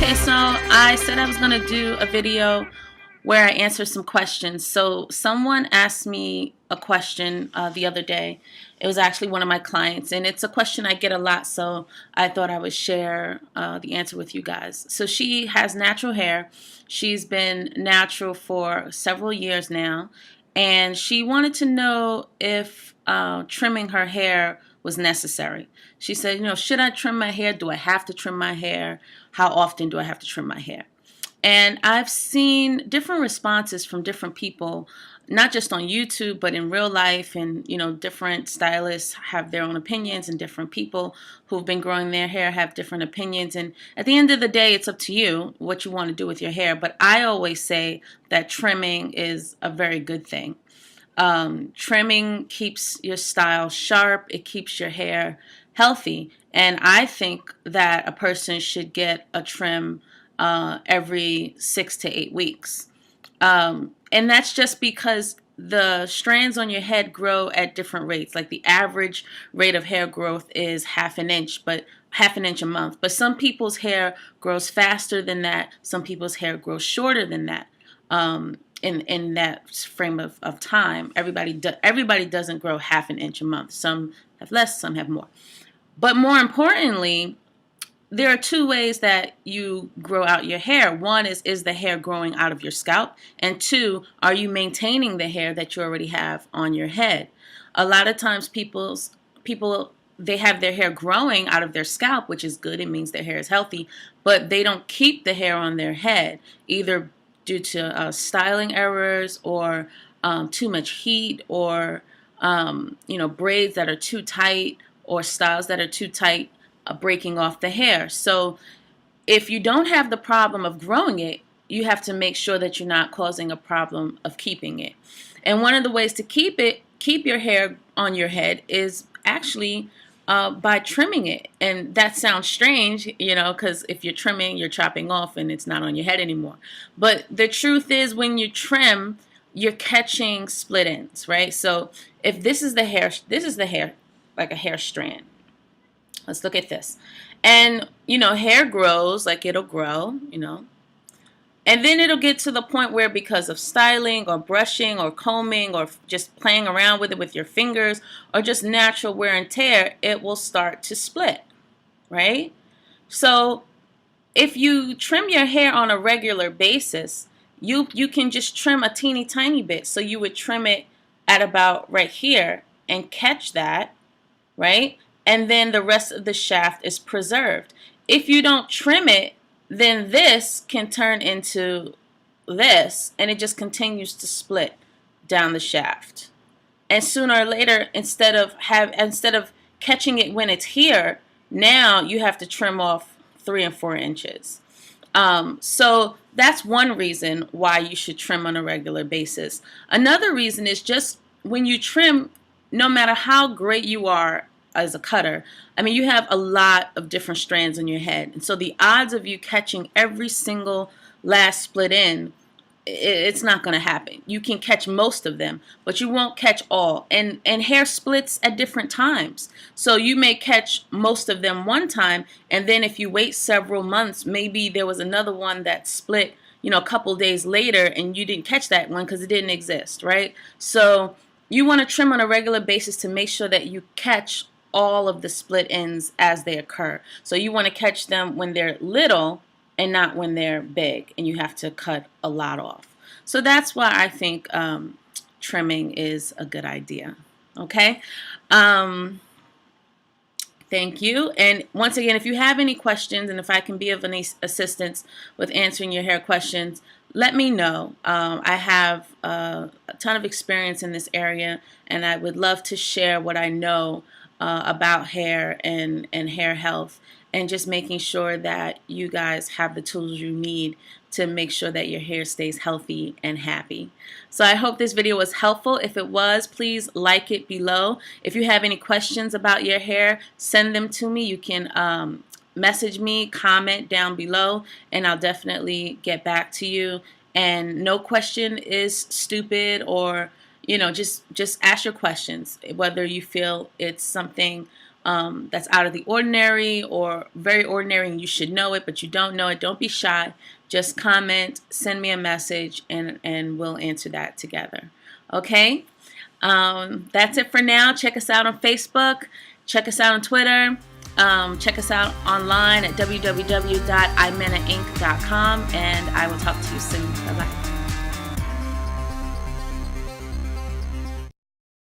Okay, so I said I was going to do a video where I answer some questions. So someone asked me a question the other day. It was actually one of my clients, and it's a question I get a lot, so I thought I would share the answer with you guys. So she has natural hair. She's been natural for several years now, and she wanted to know if trimming her hair was necessary. She said, should I trim my hair? Do I have to trim my hair? How often do I have to trim my hair? And I've seen different responses from different people, not just on YouTube, but in real life. And, different stylists have their own opinions, and different people who've been growing their hair have different opinions. And at the end of the day, it's up to you what you want to do with your hair. But I always say that trimming is a very good thing. Trimming keeps your style sharp. It keeps your hair healthy. And I think that a person should get a trim every 6 to 8 weeks. And that's just because the strands on your head grow at different rates. Like the average rate of hair growth is half an inch a month. But some people's hair grows faster than that. Some people's hair grows shorter than that. In that frame of time, everybody doesn't grow half an inch a month. Some have less, some have more. But more importantly, there are two ways that you grow out your hair. One is the hair growing out of your scalp? And two, are you maintaining the hair that you already have on your head? A lot of times people they have their hair growing out of their scalp, which is good. It means their hair is healthy, but they don't keep the hair on their head, either due to styling errors or too much heat, or braids that are too tight, or styles that are too tight, breaking off the hair. So if you don't have the problem of growing it, you have to make sure that you're not causing a problem of keeping it. And one of the ways to keep your hair on your head is actually by trimming it. And that sounds strange, because if you're trimming, you're chopping off and it's not on your head anymore. But the truth is, when you trim, you're catching split ends, right? So if this is the hair, like a hair strand. Let's look at this. And, hair grows, like it'll grow, and then it'll get to the point where, because of styling or brushing or combing or just playing around with it with your fingers or just natural wear and tear, it will start to split, right? So if you trim your hair on a regular basis, you can just trim a teeny tiny bit. So you would trim it at about right here and catch that, right? And then the rest of the shaft is preserved. If you don't trim it, then this can turn into this, and it just continues to split down the shaft. And sooner or later, instead of catching it when it's here, now you have to trim off 3 and 4 inches. So that's one reason why you should trim on a regular basis. Another reason is just when you trim, no matter how great you are as a cutter, you have a lot of different strands on your head. And so the odds of you catching every single last split end, it's not going to happen. You can catch most of them, but you won't catch all. And hair splits at different times. So you may catch most of them one time, and then if you wait several months, maybe there was another one that split, a couple days later, and you didn't catch that one because it didn't exist, right? So you want to trim on a regular basis to make sure that you catch all of the split ends as they occur. So you want to catch them when they're little and not when they're big, and you have to cut a lot off. So that's why I think trimming is a good idea. Okay. Thank you. And once again, if you have any questions, and if I can be of any assistance with answering your hair questions, let me know. I have a ton of experience in this area, and I would love to share what I know about hair and hair health, and just making sure that you guys have the tools you need to make sure that your hair stays healthy and happy. So I hope this video was helpful. If it was, please like it below. If you have any questions about your hair, send them to me. You can message me, comment down below, and I'll definitely get back to you. And no question is stupid, or just ask your questions, whether you feel it's something that's out of the ordinary or very ordinary and you should know it, but you don't know it, don't be shy. Just comment, send me a message, and we'll answer that together. Okay? That's it for now. Check us out on Facebook. Check us out on Twitter. Check us out online at www.imenainc.com, and I will talk to you soon. Bye-bye.